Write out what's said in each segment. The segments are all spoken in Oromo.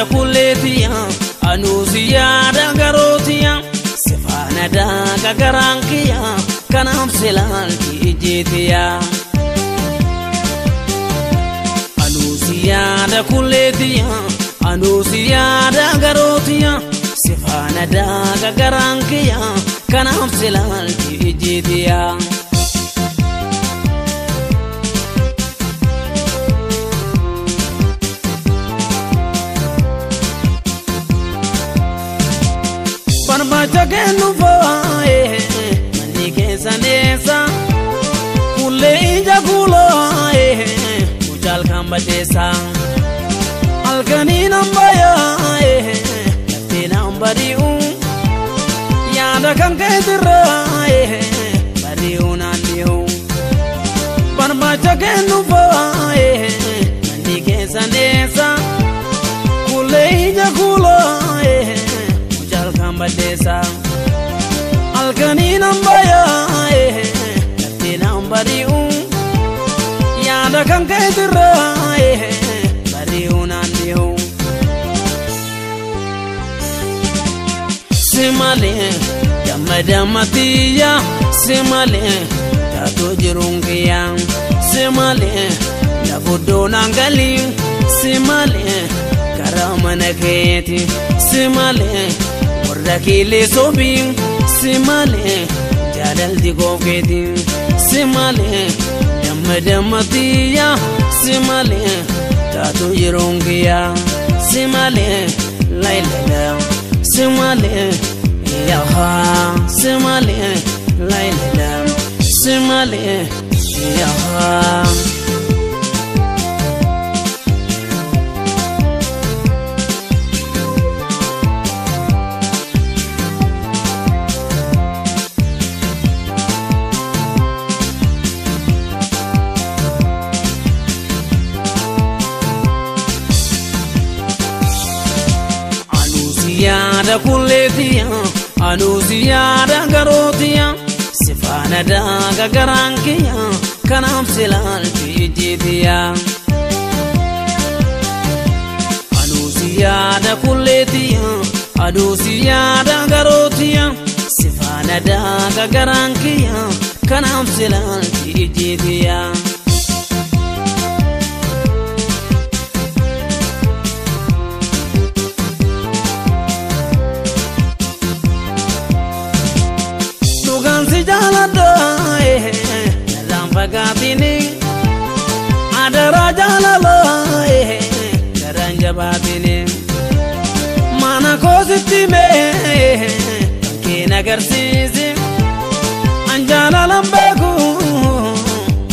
yaada kulleetiya anuus yaada garootiya sifaana daaga garankiya kanaaf silaalti ijjeetiya anuus yaada kulleetiya anuus yaada garootiya sifaana daaga garankiya kanaaf silaalti ijjeetiya Barbacha kennu faaye mani keessa neessa kulle ija kulaaye mucaal kan badeessa halkanii nan bayaaye lafti nan bari'u yaada kan keetirraaye bari'u nan dhi'u barbacha kennu faaye mani keessa neessa kulle ija kulaaye Badesa alkani nambaya lafti nambari'u yaada kan keetirra bari'u nandi'u simale dammadamatiya simale taatu jirungiya simale lafudoo nangali simale karamana keeti simale Rakile sobin simale jadal di gofeti simale dammadamatiya simale taatu jirungiya simale lailala simale yaha simale lailala simale yaha yaada kulleetiya anuus yaada garootiya sifaana daaga garankiya kanaaf silaalti ijjeetiya anuus yaada kulleetiya anuus yaada garootiya sifaana daaga garankiya kanaaf silaalti ijjeetiya Gatini adara jalala garanja batini mana kositi me kina garsizi anjala lambeku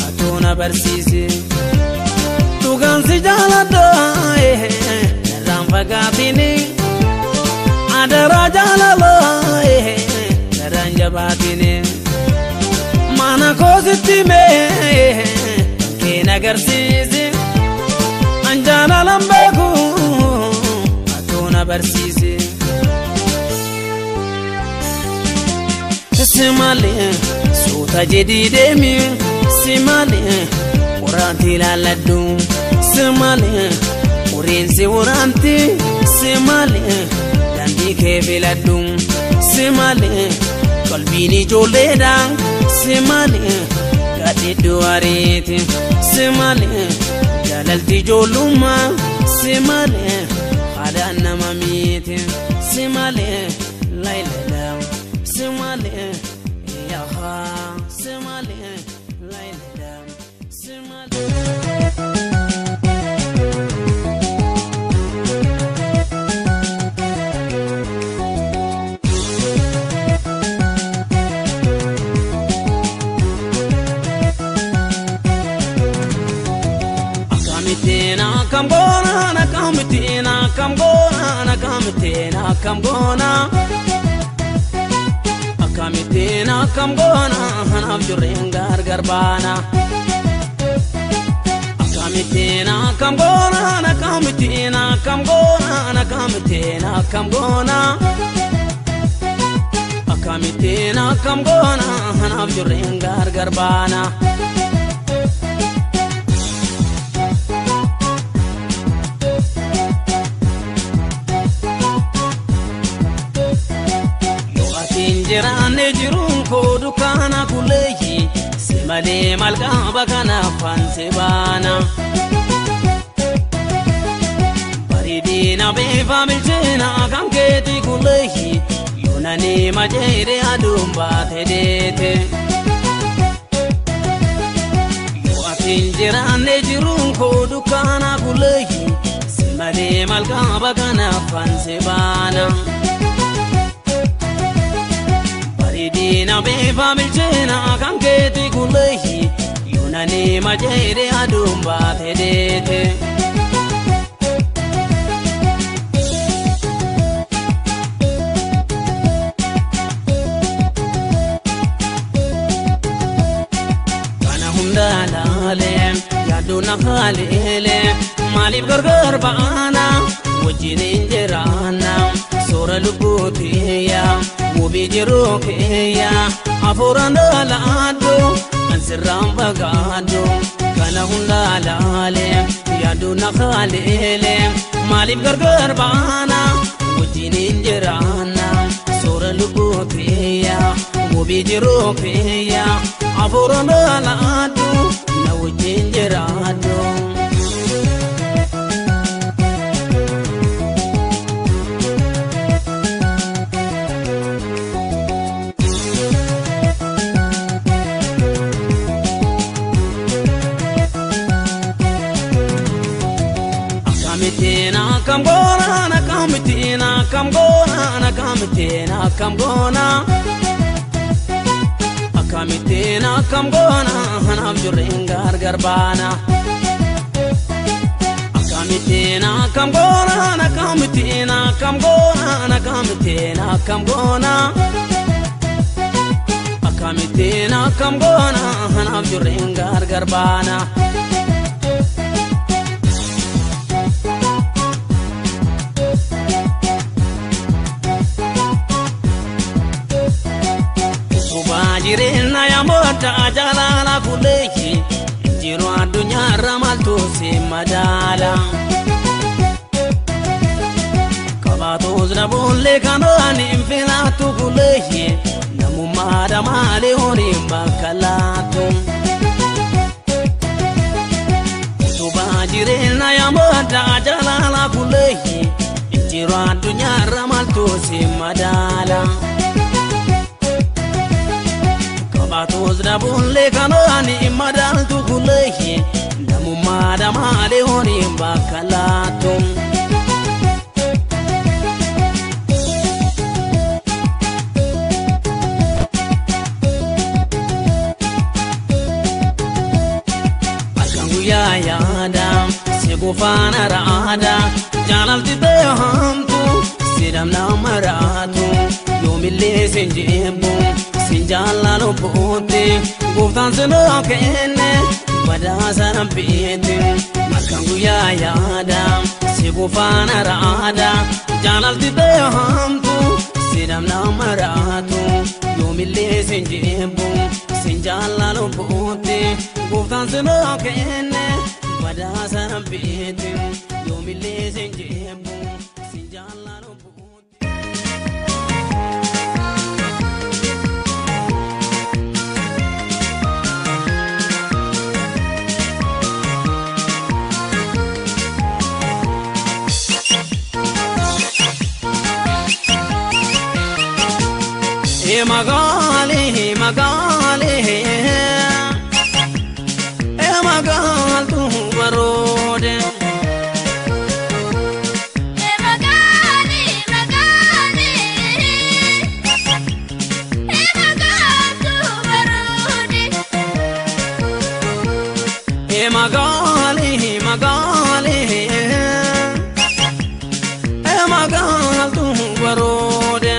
atuna barsisi tugan si jalada gatini adara jalala garanja batini mana kositi me kina garsizi anjala lambeku atuna barsisi simale suta jedidemi simale uranti laladdu simale urinsi uranti simale dandi kefiladdu simale qalbini jolledang simale gadi duariti simale jalalti joluma simale hadan namamiti simale lailala simale yaha simale lailala simale Kambona na kamtina kambona na kamtina kambona akamitina kambona hanaf jurengar garbana akamitina kambona na kamtina kambona na kamtina kambona akamitina kambona hanaf jurengar garbana simale malka bakana fansebana baridina befa milchena kanketi kulehi yonani majere adumba tedete yo atinjirane jirun ko dukana kulehi simale malka bakana fansebana baridina befa milchena kanketi kulehi yonani majere adumba tedete yaduna khalele malib gargar baana wajinin jirana sura lubutiya mubijiru kiya afuranda laado ansiram bagado kana hundalale yaduna khalele malib gargar baana wajinin jirana sura lubutiya mubijiru kiya afuranda laado jinjerado akamitina kamgona nakamitina kamgona nakamitina kamgona akamitina kamgona hanam jurengar garbana akamitina kamgona nakamitina kamgona nakamitina kamgona akamitina kamgona hanam jurengar garbana jirena ya moda jalala kulehi jiru adunya ramaltu simadala kabato zrabulle kanani infilatu kulehi namu mada male hori makalatu tuba jirena ya moda jalala kulehi jiru adunya ramaltu simadala Batos da bulle kanani madal tu kulehi namu mada male hori bakalatum alkangu ya adam segufana raada jalal tite hamtu sidam na maratu yomille senjembu sinjala lo bote guftan seno kene bada saram pete makangu ya yada sigufana raada jalal tite hamtu sidam na maratu yomille senjembu sinjala lo bote guftan seno kene bada saram pete yomille senjembu sinjala lo magali magali magal tu barode magali magali magal tu barode magali magali magal tu barode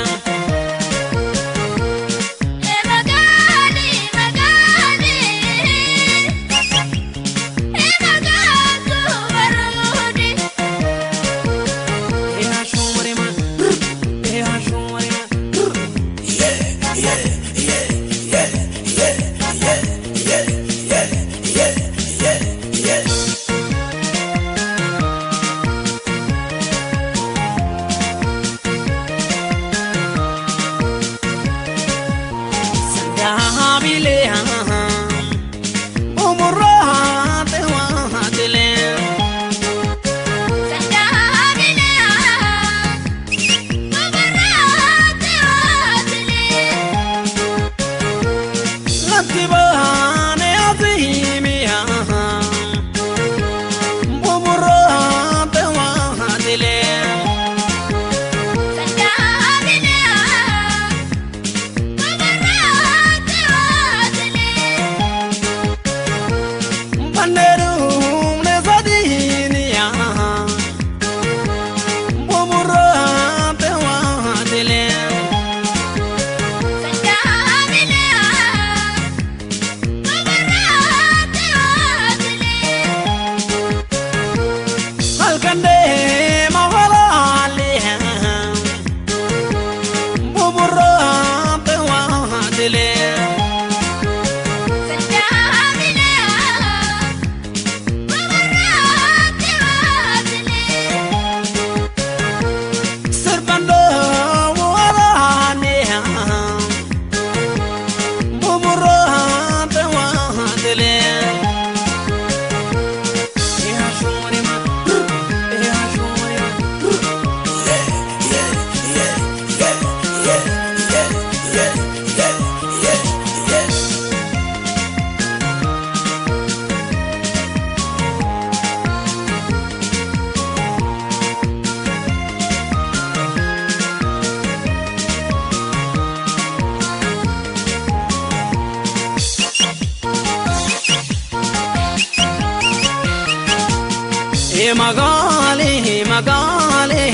magali magali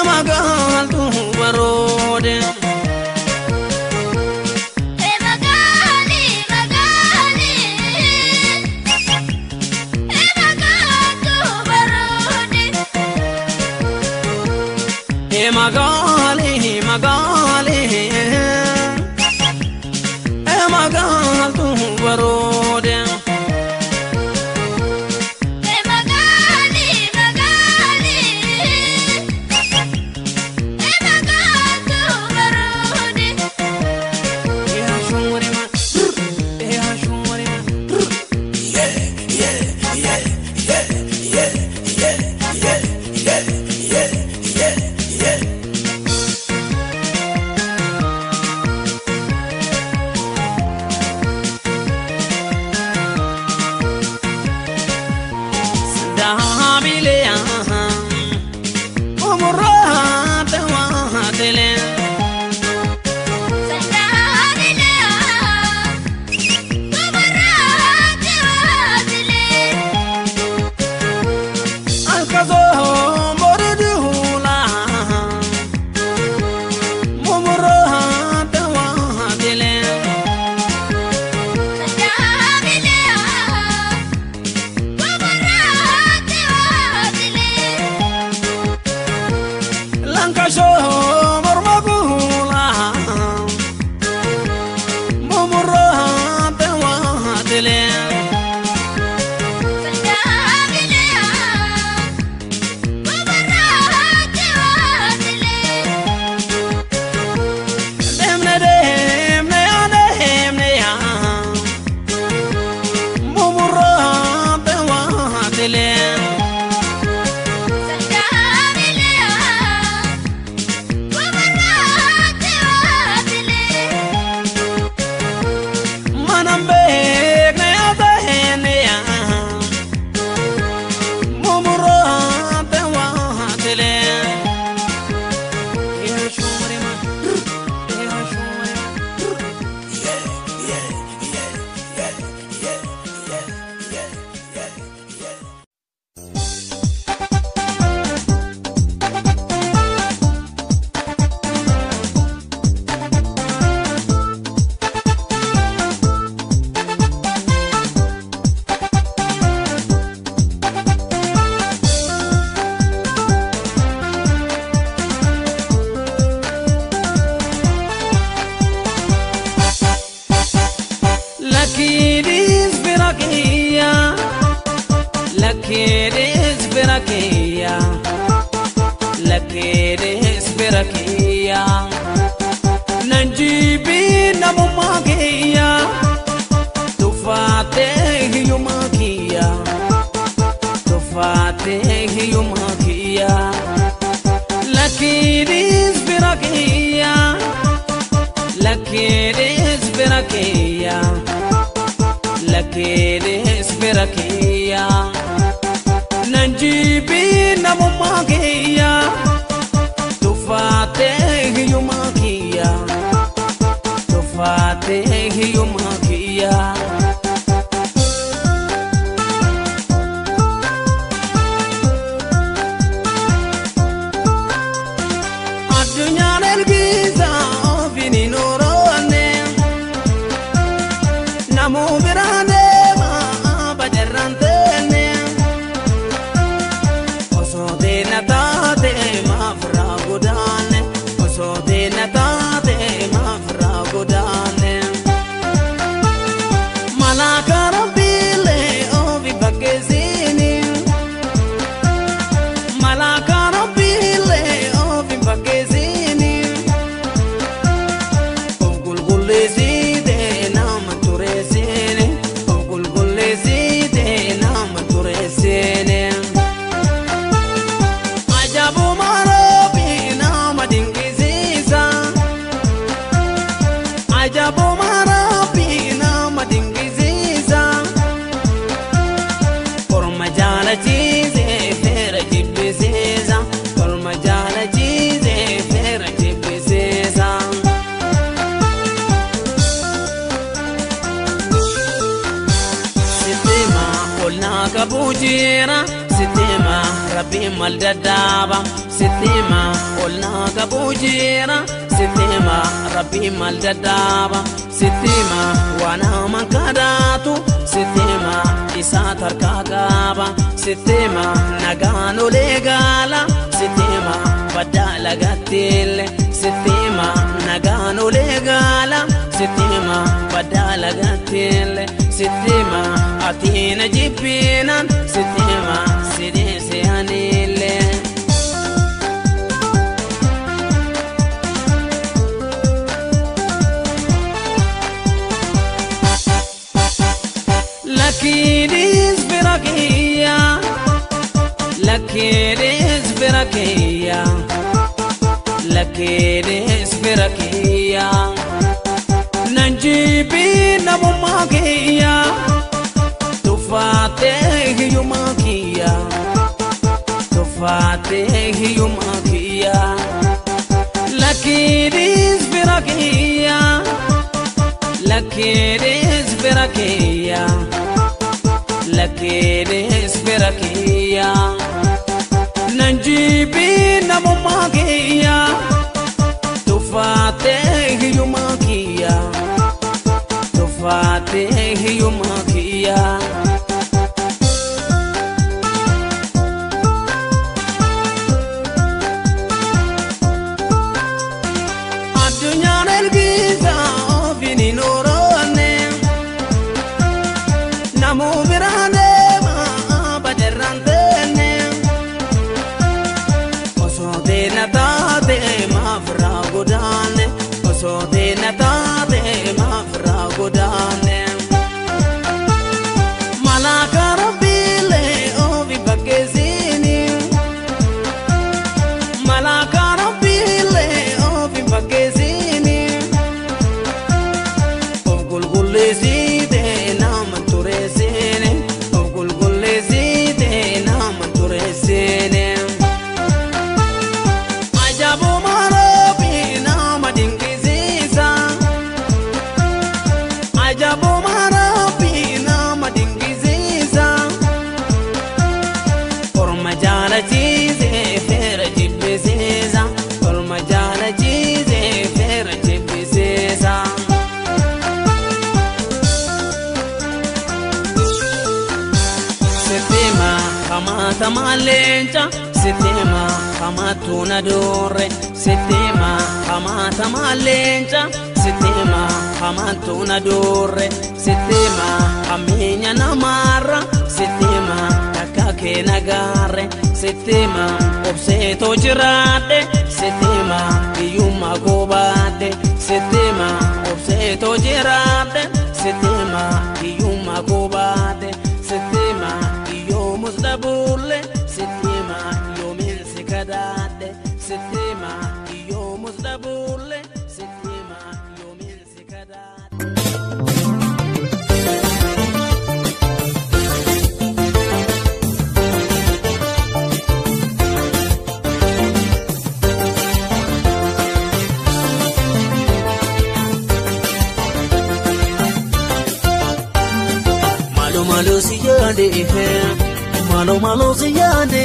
magal tu barode magali magali magal tu barode magali magali magal tu barode kabujira sitima rabbi mal dadaba sitima olna kabujira sitima rabbi mal dadaba sitima wana mankadatu sitima isa tarkagaba sitima nagano legala sitima badala gatile sitima nagano legala sitima badala gatile sitima atina jibinan sitima sidisi anile lakidis birakiya lakidis birakiya lakidis birakiya nanjibi namumakiya tufateh yumakiya tufateh yumakiya lakidis birakiya lakidis birakiya lakidis birakiya nanjibi namumakiya tufateh yumakiya tufateh yumakiya adunya nelgiza ofini norone namu birane ma baderantene oso de natate ma fragodane oso de natate ma fragodane malaka rabile ovi bagezini malaka rabile ovi bagezini ogulgulezi de nam turesene ogulgulezi de nam turesene ajabu marabi nam dingiziza ajabu marabi nam dingiziza forma jala chize fera jibziza forma jala chize fera jibziza sitima kamata malencha sitima kamatuna dore sitima kamata malencha sitima kamatuna dore sitima kaminya namara sitima kakake nagare sitima obseto jirate sitima iyuma gobate sitima obseto jirate sitima iyuma gobate sitima iyo musdabule sitima iyo minsikadate sitima iyo musdabule sitima iyo minsikadate malo siyade malo siyade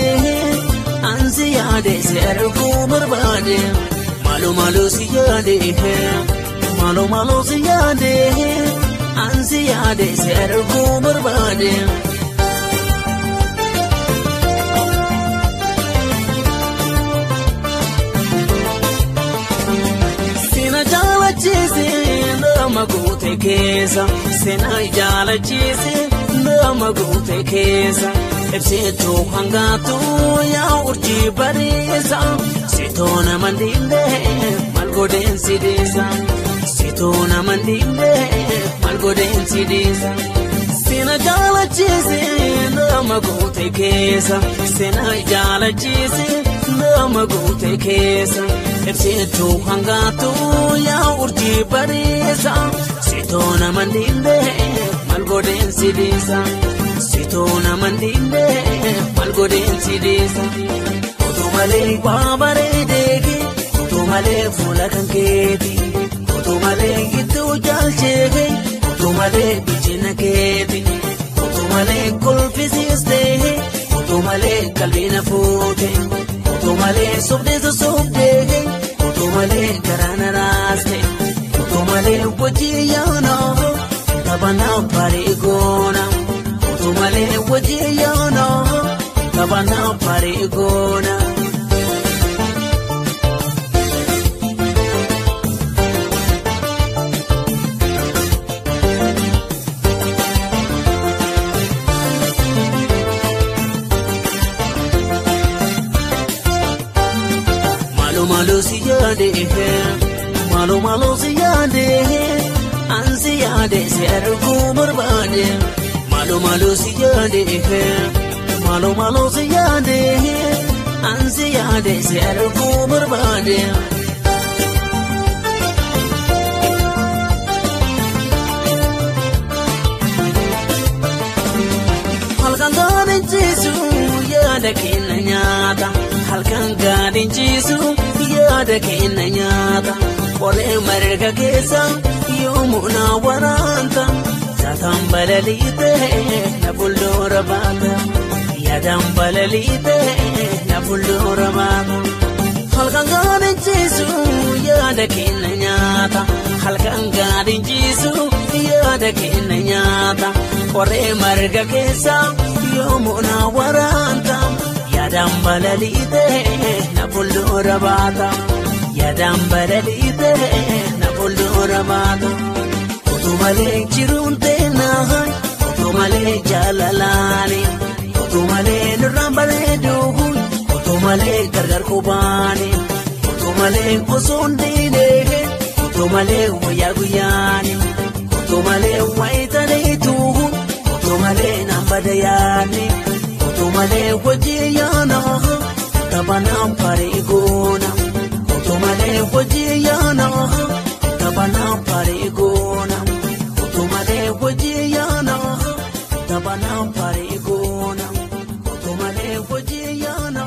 ansiyade serku barbade malo siyade malo siyade ansiyade serku barbade sina jala chise nama gote kesa sina jala chise nama gote kesa ebseto hangatu ya urji barisa sitona mandinde malgoden sidisa sitona mandinde malgoden sidisa sina jala chise nama gote kesa sina jala chise nama gote kesa ebseto hangatu ya urji barisa sitona mandinde malgoden sidisa sitona mandinde malgoden sidisa otomale babare degi otomale fula kanketi otomale gitu jalchege otomale bichina keti otomale kulfisi qalbiina fuute utuu malee sobdeessa sobdee utuu malee garaana raaste utuu malee wajjii yaanoo taphanaaf barii goona utuu malee wajjii yaanoo taphanaaf barii goona. Malo siyade ansi yade sergu murbade malo siyade malo siyade ansi yade sergu murbade halkan gadin jisu yada kinanyata halkan gadin jisu yada kinanyata Ole marga kesa yomuna waranta Zatam balalite na bullora bata Yadam balalite na bullora bata Halkan gadin jisu yada kinanyata Halkan gadin jisu yada kinanyata Ole marga kesa yomuna waranta Yadam balalite na bullora bata Yadam balalite na bullora bata utuu malee jiruun teenaa utuu malee jaalalani utuu malee nurraan bareeduun utuu malee gargar kubaani utuu malee osoon diinee utuu malee wayyaa guyyaani utuu malee wayitaniituun utuu malee nambadayaani utuu malee wajjii yaanaa taphanaan barii goona. Utumale wajiyana, tabana parigona. Utumale wajiyana, tabana parigona. Utumale wajiyana.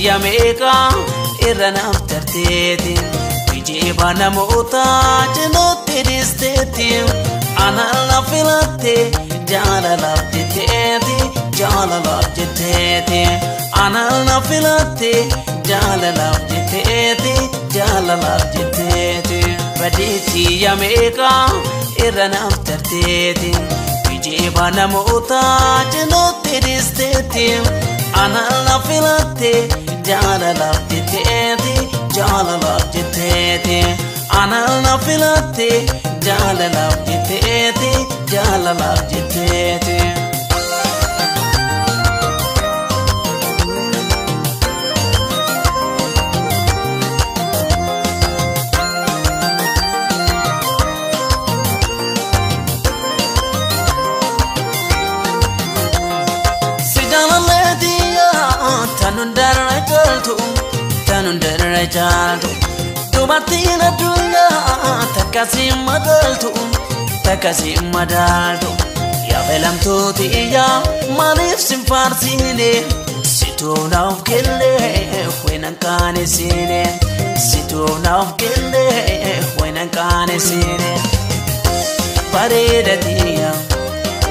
Yameka iranaaf tarteeti Vijeeba namoota jinootti dhiisteeti Anaan filatte jaalalaaf jetteeti Jaalalaaf jetteeti Anaan filatte jaalalaaf jetteeti Jaalalaaf jetteeti Badeetti yameka iranaaf tarteeti Vijeeba namoota jinootti dhiisteeti Anaan filatte jaalalaaf jetteeti Jaalalaaf jetteeti Anaan filatte jaalalaaf jetteeti Jaalalaaf jetteeti Tanun darra jaltu dubartiin addunyaa takkasiin madaaltu yaabelamtuuti iyyaa maaliif sin faarsine situu naaf kellee weenan kaanesine situu naaf kellee weenan kaanesine bareedatiya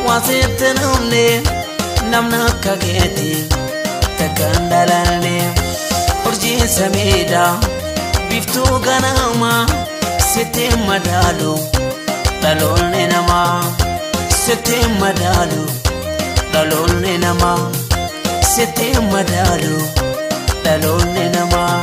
waasitti namna akka keetii takkaan dhalanne urjii samiidha biftuu ganama sitti madaalu dhaloonni namaa sitti madaalu dhaloonni namaa sitti madaalu dhaloonni namaa.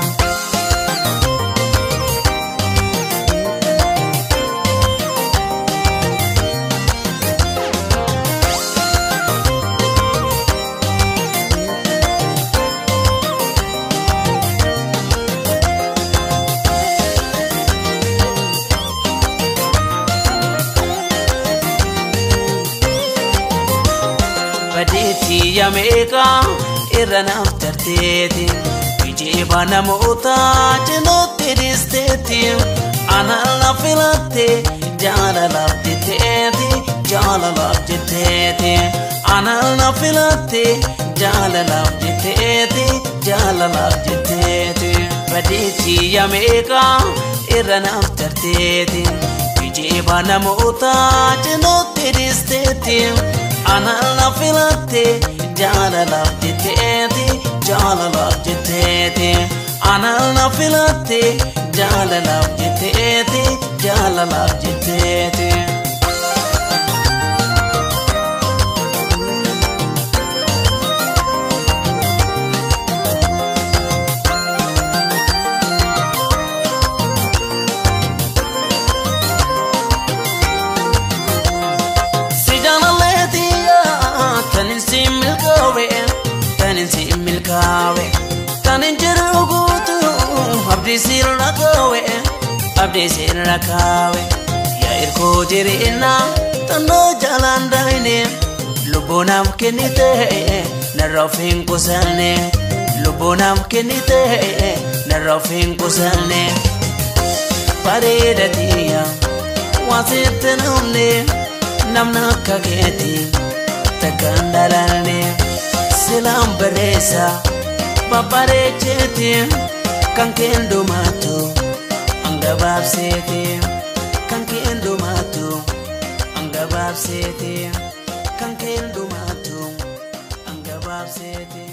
Badeetti yameka iranaaf tarteeti Kijiba namoota cinaatti dhiisteeti ana la filatte jaalalaaf jetteeti jaalalaaf jetteeti ana la filatte jaalalaaf jetteeti jaalalaaf jetteeti badeechi yameeka irra naaf tarteeti kijiba namoota cinaatti dhiisteeti ana la filatte jaalalaaf jetteeti jaalalaaf jetteeti ana la filatte jaalalaaf jetteeti jaalalaaf jetteeti Tanin milkawe tanin jerugutu abdi sirrakawe ya irko jirina tano jalan daine lubonam kenite narofin kusalne lubonam kenite narofin kusalne paredatiya wasitenumne namna kageti takandalalne Silam beresa paparecheti kan kendo matu anggabab seti kan kendo matu anggabab seti kan kendo matu anggabab seti